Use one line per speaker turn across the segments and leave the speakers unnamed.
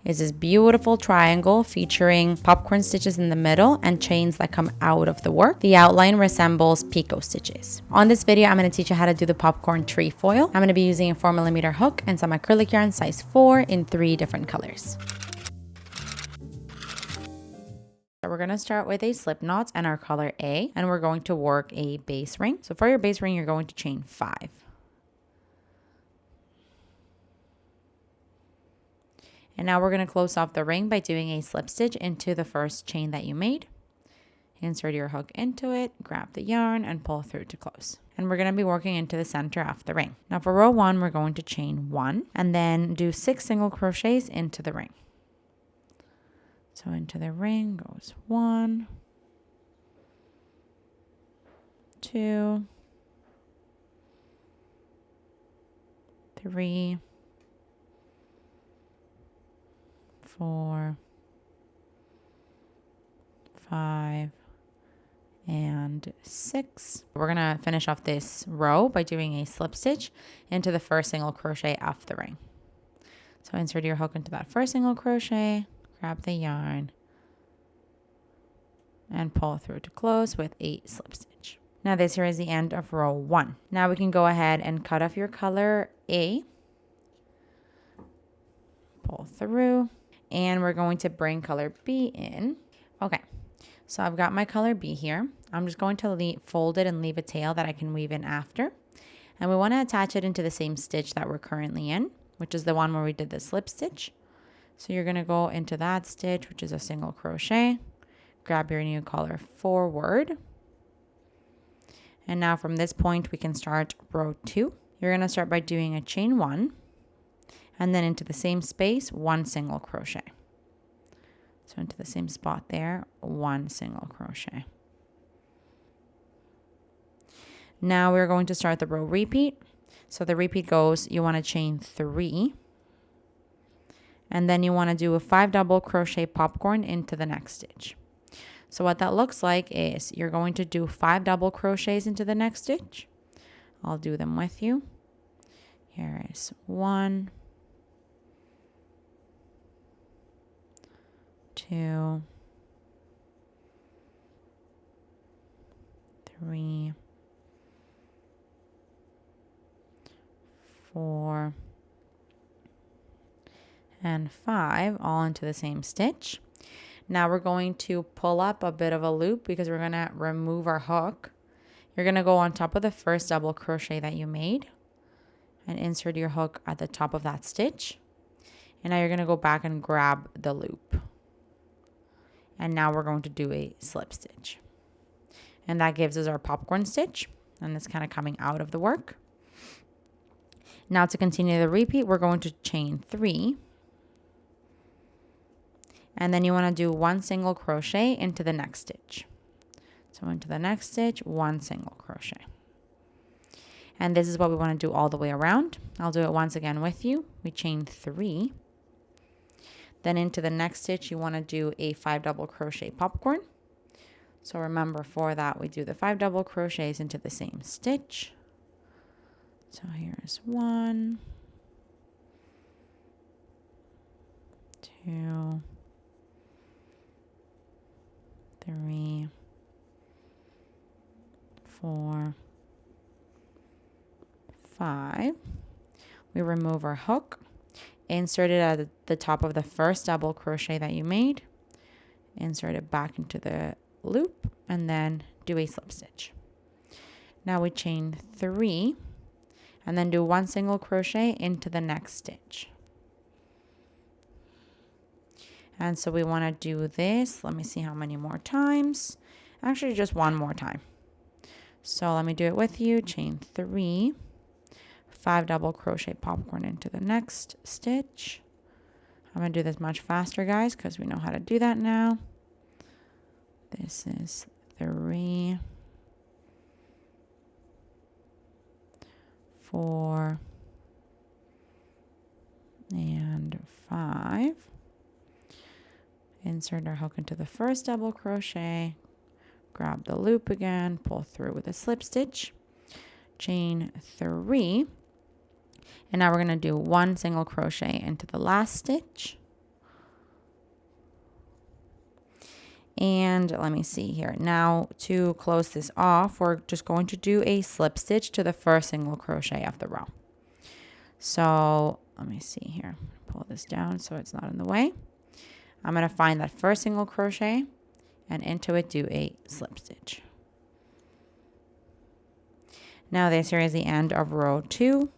is this beautiful triangle featuring popcorn stitches in the middle and chains that come out of the work. The outline resembles picot stitches. On this video, I'm going to teach you how to do the popcorn trefoil. I'm going to be using a 4mm hook and some acrylic yarn size 4 in 3 different colors. So we're going to start with a slip knot and our color A, and we're going to work a base ring. So for your base ring, you're going to chain 5. And now we're going to close off the ring by doing a slip stitch into the first chain that you made. Insert your hook into it, grab the yarn, and pull through to close. And we're going to be working into the center of the ring. Now for row 1, we're going to chain 1 and then do 6 single crochets into the ring. So into the ring goes 1, 2, 3, 4, 5, and 6. We're going to finish off this row by doing a slip stitch into the first single crochet off the ring. So insert your hook into that first single crochet, grab the yarn, and pull through to close with a slip stitch. Now this here is the end of row 1. Now we can go ahead and cut off your color A, pull through, and we're going to bring color B in. Okay, so I've got my color B here. I'm just going to fold it and leave a tail that I can weave in after. And we want to attach it into the same stitch that we're currently in, which is the one where we did the slip stitch. So you're going to go into that stitch, which is a single crochet, grab your new color forward. And now from this point, we can start row 2. You're going to start by doing a chain 1 and then into the same space, 1 single crochet. So into the same spot there, 1 single crochet. Now we're going to start the row repeat. So the repeat goes, you want to chain 3. And then you want to do a 5 double crochet popcorn into the next stitch. So what that looks like is you're going to do 5 double crochets into the next stitch. I'll do them with you. Here is 1, 2, 3, 4, and 5 all into the same stitch. Now we're going to pull up a bit of a loop because we're going to remove our hook. You're going to go on top of the first double crochet that you made and insert your hook at the top of that stitch. And now you're going to go back and grab the loop. And now we're going to do a slip stitch. And that gives us our popcorn stitch, and it's kind of coming out of the work. Now to continue the repeat, we're going to chain 3. And then you want to do 1 single crochet into the next stitch. So into the next stitch, 1 single crochet. And this is what we want to do all the way around. I'll do it once again with you. We chain 3. Then into the next stitch, you want to do a 5 double crochet popcorn. So remember, for that, we do the 5 double crochets into the same stitch. So here's 1, 2, 3, 4, 5. We remove our hook, insert it at the top of the first double crochet that you made, insert it back into the loop, and then do a slip stitch. Now we chain 3 and then do 1 single crochet into the next stitch. And so we want to do this, let me see how many more times. Actually, just 1 more time. So let me do it with you. Chain 3, 5 double crochet popcorn into the next stitch. I'm going to do this much faster, guys, because we know how to do that now. This is 3, 4, and 5. Insert our hook into the first double crochet, grab the loop again, pull through with a slip stitch, chain 3, and now we're going to do 1 single crochet into the last stitch, And let me see here. Now to close this off, we're just going to do a slip stitch to the first single crochet of the row. So let me see here. Pull this down so it's not in the way. I'm going to find that first single crochet and into it do a slip stitch. Now this here is the end of row 2.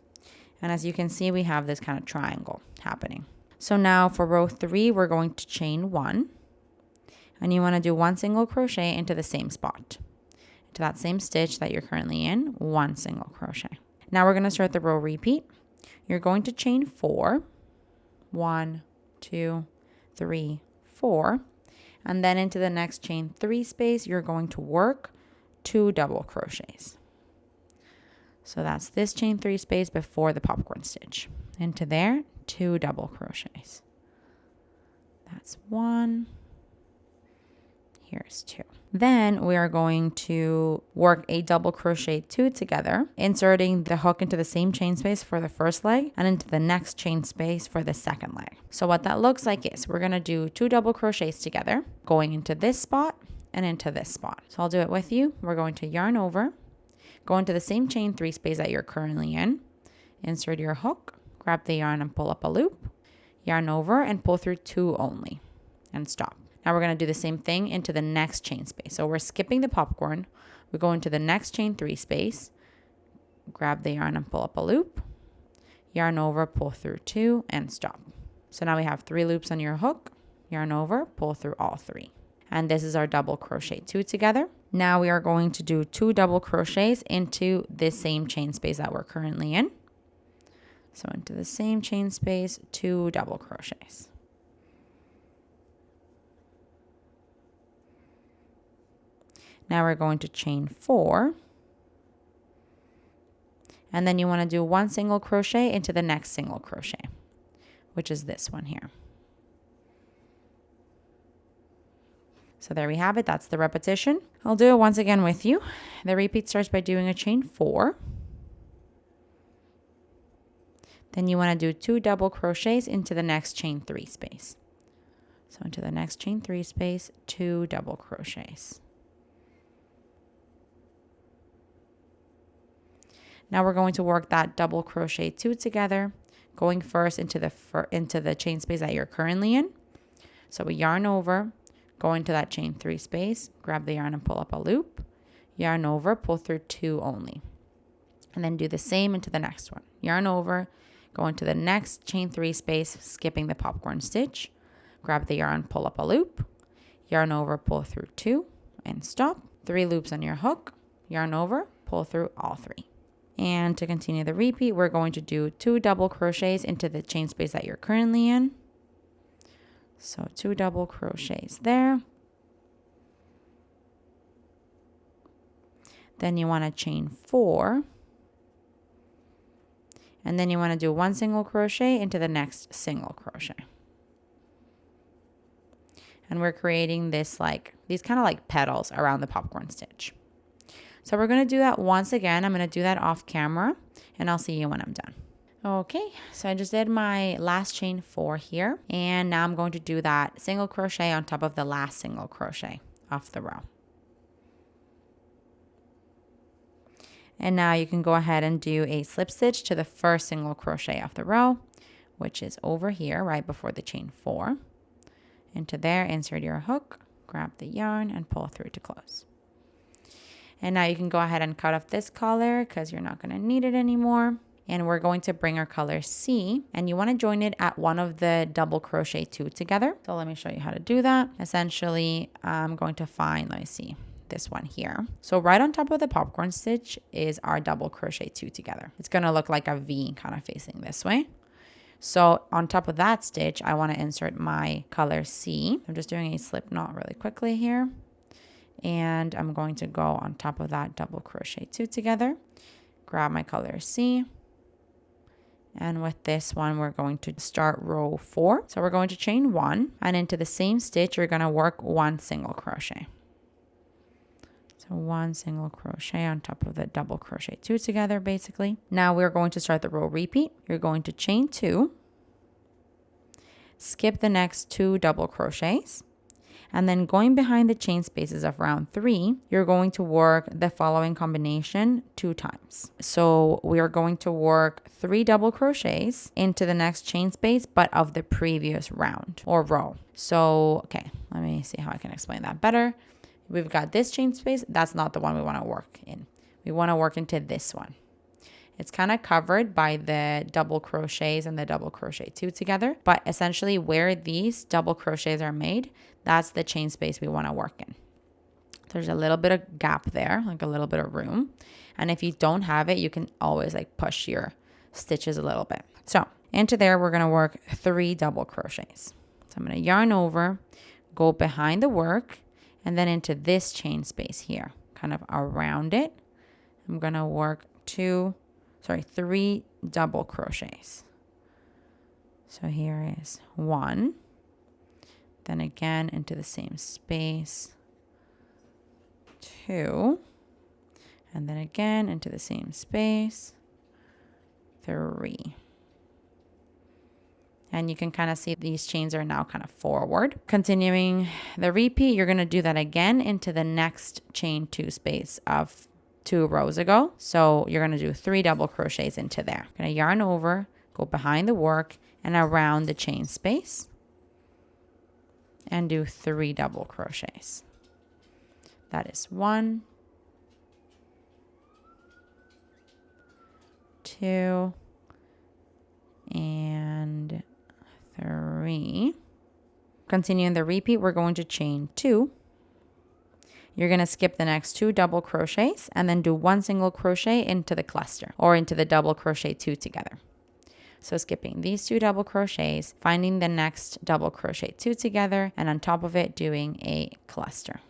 And as you can see, we have this kind of triangle happening. So now for row 3, we're going to chain 1. And you want to do 1 single crochet into the same spot. Into that same stitch that you're currently in, 1 single crochet. Now we're going to start the row repeat. You're going to chain 4. 1, 2, 3, 4. And then into the next chain 3 space, you're going to work 2 double crochets. So that's this chain 3 space before the popcorn stitch. Into there, 2 double crochets. That's 1. Here's 2. Then we are going to work a double crochet 2 together, inserting the hook into the same chain space for the first leg and into the next chain space for the second leg. So what that looks like is we're going to do 2 double crochets together, going into this spot and into this spot. So I'll do it with you. We're going to yarn over, go into the same chain 3 space that you're currently in, insert your hook, grab the yarn and pull up a loop, yarn over and pull through 2 only, and stop. Now we're going to do the same thing into the next chain space. So we're skipping the popcorn. We go into the next chain 3 space, grab the yarn and pull up a loop, yarn over, pull through 2, and stop. So now we have 3 loops on your hook, yarn over, pull through all 3. And this is our double crochet 2 together. Now we are going to do 2 double crochets into this same chain space that we're currently in. So into the same chain space, 2 double crochets. Now we're going to chain 4. And then you want to do 1 single crochet into the next single crochet, which is this one here. So there we have it. That's the repetition. I'll do it once again with you. The repeat starts by doing a chain 4. Then you want to do 2 double crochets into the next chain 3 space. So into the next chain 3 space, 2 double crochets. Now we're going to work that double crochet 2 together, going first into the chain space that you're currently in. So we yarn over, go into that chain 3 space, grab the yarn and pull up a loop, yarn over, pull through 2 only. And then do the same into the next one. Yarn over, go into the next chain 3 space, skipping the popcorn stitch, grab the yarn, pull up a loop, yarn over, pull through 2, and stop. 3 loops on your hook, yarn over, pull through all 3. And to continue the repeat, we're going to do 2 double crochets into the chain space that you're currently in. So 2 double crochets there. Then you want to chain 4. And then you want to do 1 single crochet into the next single crochet. And we're creating these kind of like petals around the popcorn stitch. So we're going to do that once again. I'm going to do that off camera and I'll see you when I'm done. Okay, so I just did my last chain 4 here, and now I'm going to do that single crochet on top of the last single crochet off the row. And now you can go ahead and do a slip stitch to the first single crochet off the row, which is over here right before the chain 4. Into there, insert your hook, grab the yarn and pull through to close. And now you can go ahead and cut off this color because you're not going to need it anymore. And we're going to bring our color C, and you want to join it at one of the double crochet 2 together. So let me show you how to do that. Essentially, I'm going to find, let me see, this one here. So right on top of the popcorn stitch is our double crochet 2 together. It's going to look like a V kind of facing this way. So on top of that stitch, I want to insert my color C. I'm just doing a slip knot really quickly here. And I'm going to go on top of that double crochet 2 together, grab my color C, and with this one we're going to start row 4. So we're going to chain 1, and into the same stitch you're going to work 1 single crochet. So 1 single crochet on top of the double crochet 2 together basically. Now we're going to start the row repeat. You're going to chain 2, skip the next 2 double crochets, And then going behind the chain spaces of round 3, you're going to work the following combination 2 times. So we are going to work 3 double crochets into the next chain space, but of the previous round or row. So, okay, let me see how I can explain that better. We've got this chain space. That's not the one we want to work in. We want to work into this one. It's kind of covered by the double crochets and the double crochet 2 together. But essentially where these double crochets are made, that's the chain space we want to work in. There's a little bit of gap there, like a little bit of room. And if you don't have it, you can always like push your stitches a little bit. So into there, we're going to work 3 double crochets. So I'm going to yarn over, go behind the work, and then into this chain space here, kind of around it. I'm going to work 3 double crochets. So here is 1, then again into the same space, 2, and then again into the same space, 3. And you can kind of see these chains are now kind of forward. Continuing the repeat, you're going to do that again into the next chain 2 space of 2 rows ago. So you're going to do 3 double crochets into there. Going to yarn over, go behind the work and around the chain space and do 3 double crochets. That is 1, 2, and 3. Continuing the repeat, we're going to chain 2. You're going to skip the next 2 double crochets and then do 1 single crochet into the cluster or into the double crochet 2 together. So skipping these 2 double crochets, finding the next double crochet 2 together, and on top of it doing a cluster.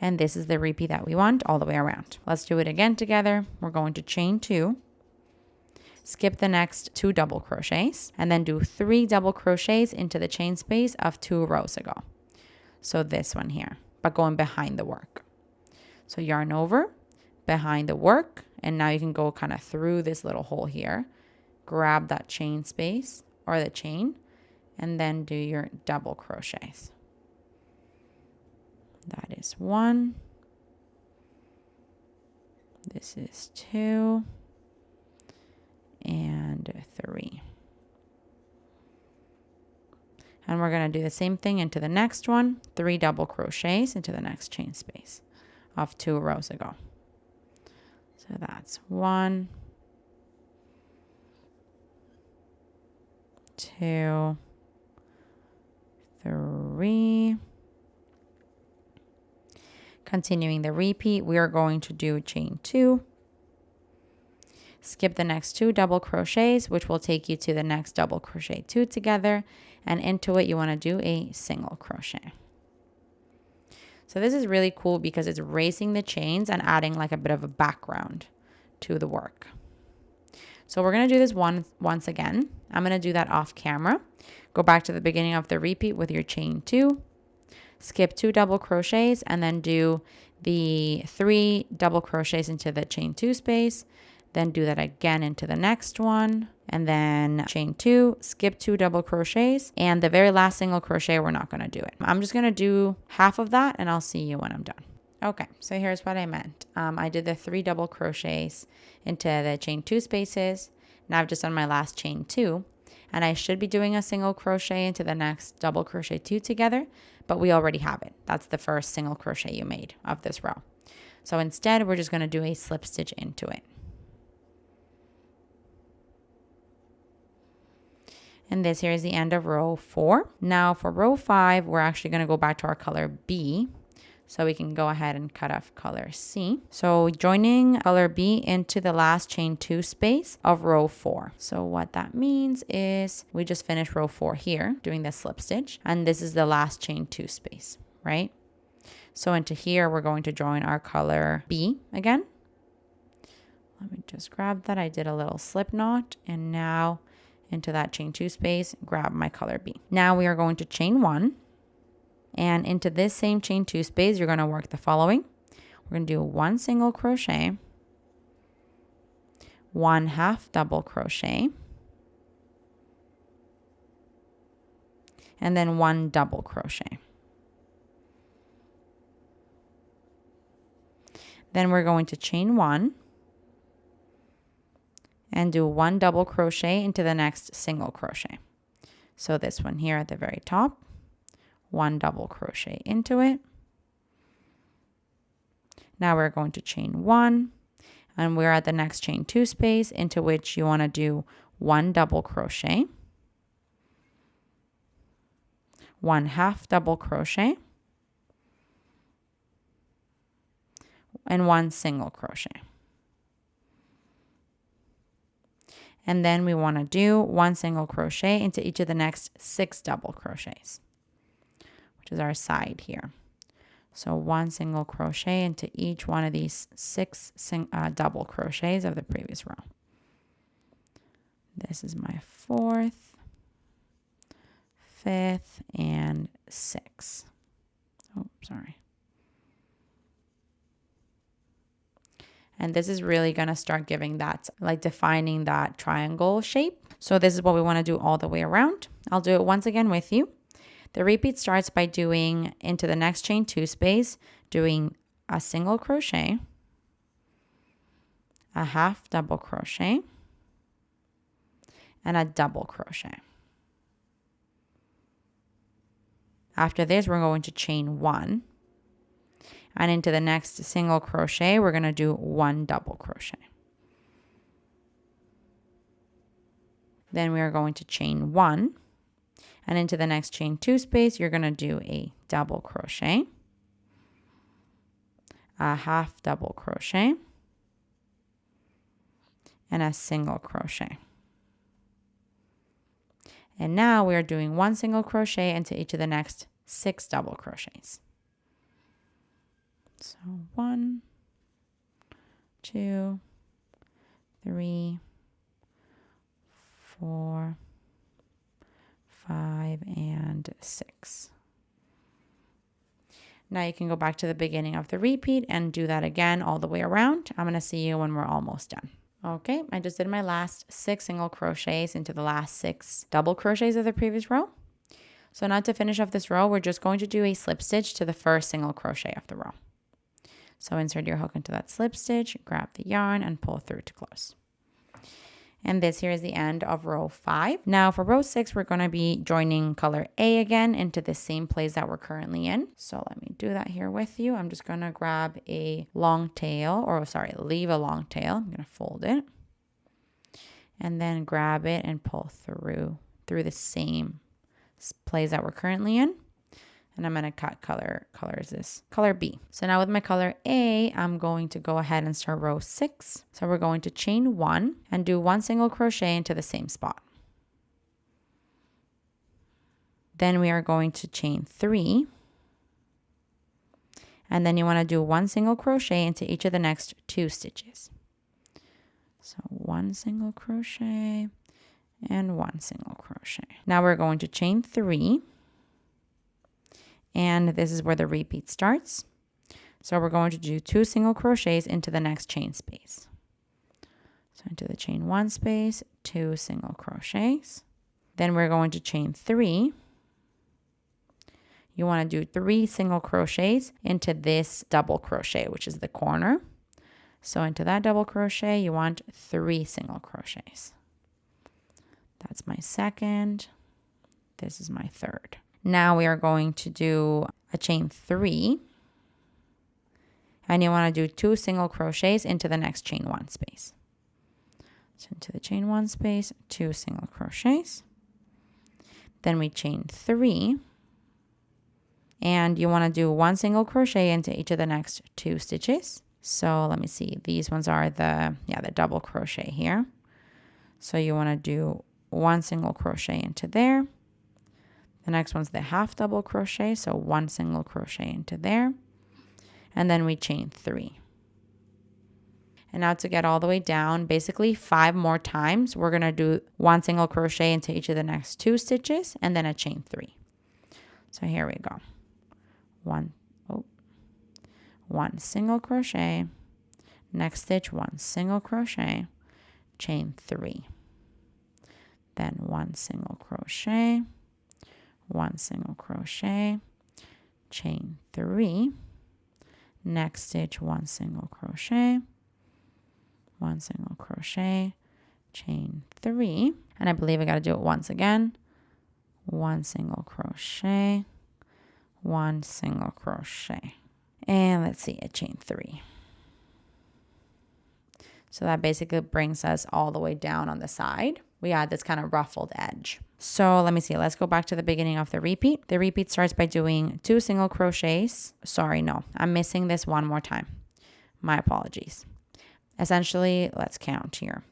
And this is the repeat that we want all the way around. Let's do it again together. We're going to chain 2. Skip the next 2 double crochets and then do 3 double crochets into the chain space of 2 rows ago. So this one here, but going behind the work. So yarn over, behind the work, and now you can go kind of through this little hole here, grab that chain space or the chain, and then do your double crochets. That is 1. This is 2. And 3. And we're going to do the same thing into the next one, 3 double crochets into the next chain space of 2 rows ago. So that's 1, 2, 3. Continuing the repeat, we are going to do chain 2. Skip the next 2 double crochets, which will take you to the next double crochet 2 together, and into it you want to do a single crochet. So this is really cool because it's raising the chains and adding like a bit of a background to the work. So we're going to do this once again. I'm going to do that off camera. Go back to the beginning of the repeat with your chain 2, skip 2 double crochets, and then do the 3 double crochets into the chain 2 space. Then do that again into the next one, and then chain 2, skip 2 double crochets, and the very last single crochet, we're not going to do it. I'm just going to do half of that, and I'll see you when I'm done. Okay, so here's what I meant. I did the 3 double crochets into the chain 2 spaces. Now I've just done my last chain 2, and I should be doing a single crochet into the next double crochet 2 together, but we already have it. That's the first single crochet you made of this row. So instead, we're just going to do a slip stitch into it. And this here is the end of row 4. Now for row 5, we're actually going to go back to our color B. So we can go ahead and cut off color C. So joining color B into the last chain 2 space of row 4. So what that means is we just finished row 4 here doing the slip stitch. And this is the last chain 2 space, right? So into here, we're going to join our color B again. Let me just grab that. I did a little slip knot, and now into that chain 2 space, grab my color B. Now we are going to chain 1, and into this same chain 2 space, you're going to work the following. We're going to do 1 single crochet, 1 half double crochet, and then 1 double crochet. Then we're going to chain 1 and do 1 double crochet into the next single crochet. So this one here at the very top, 1 double crochet into it. Now we're going to chain 1, and we're at the next chain 2 space, into which you want to do 1 double crochet, 1 half double crochet, and 1 single crochet. And then we want to do 1 single crochet into each of the next 6 double crochets, which is our side here. So 1 single crochet into each one of these 6 double crochets of the previous row. This is my 4th, 5th, and 6th. Oh, sorry. And this is really going to start giving that, like defining that triangle shape. So this is what we want to do all the way around. I'll do it once again with you. The repeat starts by doing into the next chain 2 space, doing a single crochet, a half double crochet, and a double crochet. After this, we're going to chain 1. And into the next single crochet, we're going to do 1 double crochet. Then we are going to chain 1. And into the next chain 2 space, you're going to do a double crochet, a half double crochet, and a single crochet. And now we are doing 1 single crochet into each of the next 6 double crochets. So 1, 2, 3, 4, 5, and 6. Now you can go back to the beginning of the repeat and do that again all the way around. I'm going to see you when we're almost done. Okay, I just did my last 6 single crochets into the last 6 double crochets of the previous row. So now to finish off this row, we're just going to do a slip stitch to the first single crochet of the row. So insert your hook into that slip stitch, grab the yarn, and pull through to close. And this here is the end of row 5. Now for row 6, we're going to be joining color A again into the same place that we're currently in. So let me do that here with you. I'm just going to grab a long tail, or sorry, leave a long tail. I'm going to fold it. And then grab it and pull through the same place that we're currently in. And I'm going to cut color is this color B. So now with my color A, I'm going to go ahead and start row 6. So we're going to chain 1 and do 1 single crochet into the same spot. Then we are going to chain 3. And then you want to do 1 single crochet into each of the next 2 stitches. So 1 single crochet and 1 single crochet. Now we're going to chain 3. And this is where the repeat starts. So we're going to do 2 single crochets into the next chain space. So into the chain 1 space, 2 single crochets. Then we're going to chain 3. You want to do 3 single crochets into this double crochet, which is the corner. So into that double crochet, you want 3 single crochets. That's my second. This is my third. Now we are going to do a chain 3. And you want to do 2 single crochets into the next chain 1 space. So into the chain 1 space, 2 single crochets. Then we chain 3. And you want to do 1 single crochet into each of the next 2 stitches. So let me see. These ones are the double crochet here. So you want to do 1 single crochet into there. The next one's the half double crochet, so 1 single crochet into there. And then we chain 3. And now to get all the way down, basically 5 more times, we're going to do 1 single crochet into each of the next 2 stitches and then a chain 3. So here we go. 1 single crochet, next stitch 1 single crochet, chain 3. Then 1 single crochet, 1 single crochet, chain 3, next stitch 1 single crochet, 1 single crochet, chain 3, and I believe I got to do it once again. 1 single crochet, 1 single crochet, and let's see, a chain 3. So that basically brings us all the way down on the side. We add this kind of ruffled edge. So let me see. Let's go back to the beginning of the repeat. The repeat starts by doing 2 single crochets. Sorry, no, I'm missing this one more time. My apologies. Essentially, let's count here.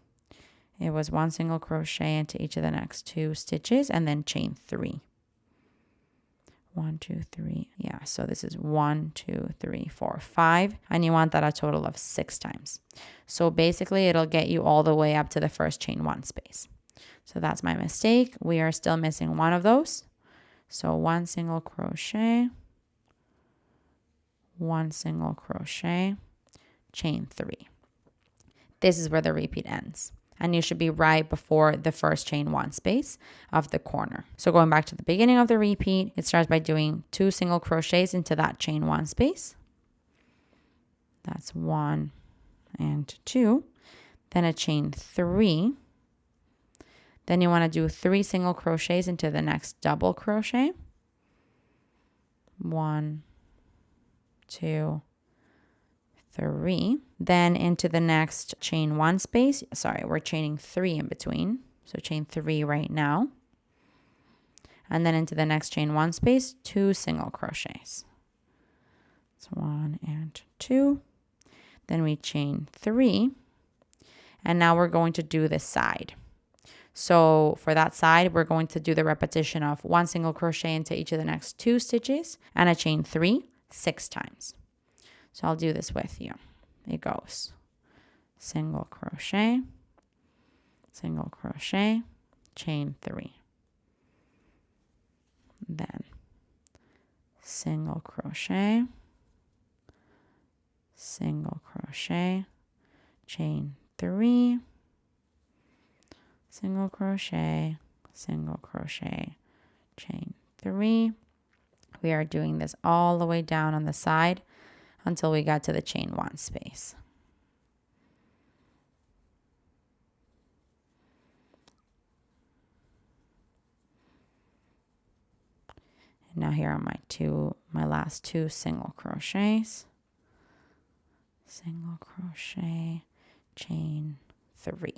It was 1 single crochet into each of the next 2 stitches and then chain 3. 1, 2, 3. Yeah, so this is 1, 2, 3, 4, 5. And you want that a total of 6 times. So basically, it'll get you all the way up to the first chain 1 space. So that's my mistake. We are still missing one of those. So 1 single crochet, 1 single crochet, chain 3. This is where the repeat ends. And you should be right before the first chain 1 space of the corner. So going back to the beginning of the repeat, it starts by doing 2 single crochets into that chain 1 space. That's 1 and 2. Then a chain 3. Then you want to do 3 single crochets into the next double crochet. 1, 2, 3. Then into the next chain 1 space. Sorry, we're chaining 3 in between. So chain 3 right now. And then into the next chain 1 space, 2 single crochets. It's 1 and 2. Then we chain 3. And now we're going to do this side. So for that side, we're going to do the repetition of 1 single crochet into each of the next 2 stitches and a chain 3 6 times. So I'll do this with you. It goes single crochet, single crochet, chain 3. Then single crochet, single crochet, chain 3, single crochet, single crochet, chain 3. We are doing this all the way down on the side until we got to the chain 1 space. And now here are my last 2 single crochets. Single crochet, chain 3.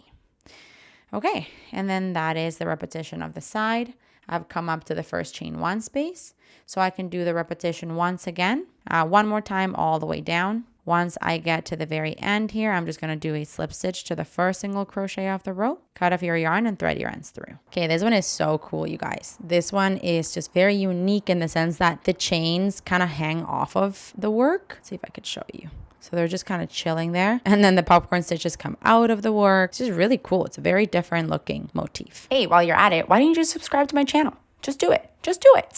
Okay, and then that is the repetition of the side. I've come up to the first chain 1 space, so I can do the repetition once again, one more time all the way down. Once I get to the very end here, I'm just going to do a slip stitch to the first single crochet off the row, cut off your yarn and thread your ends through. Okay, this one is so cool, you guys. This one is just very unique in the sense that the chains kind of hang off of the work. Let's see if I could show you. So they're just kind of chilling there. And then the popcorn stitches come out of the work. It's just really cool. It's a very different looking motif. Hey, while you're at it, why don't you just subscribe to my channel? Just do it. Just do it.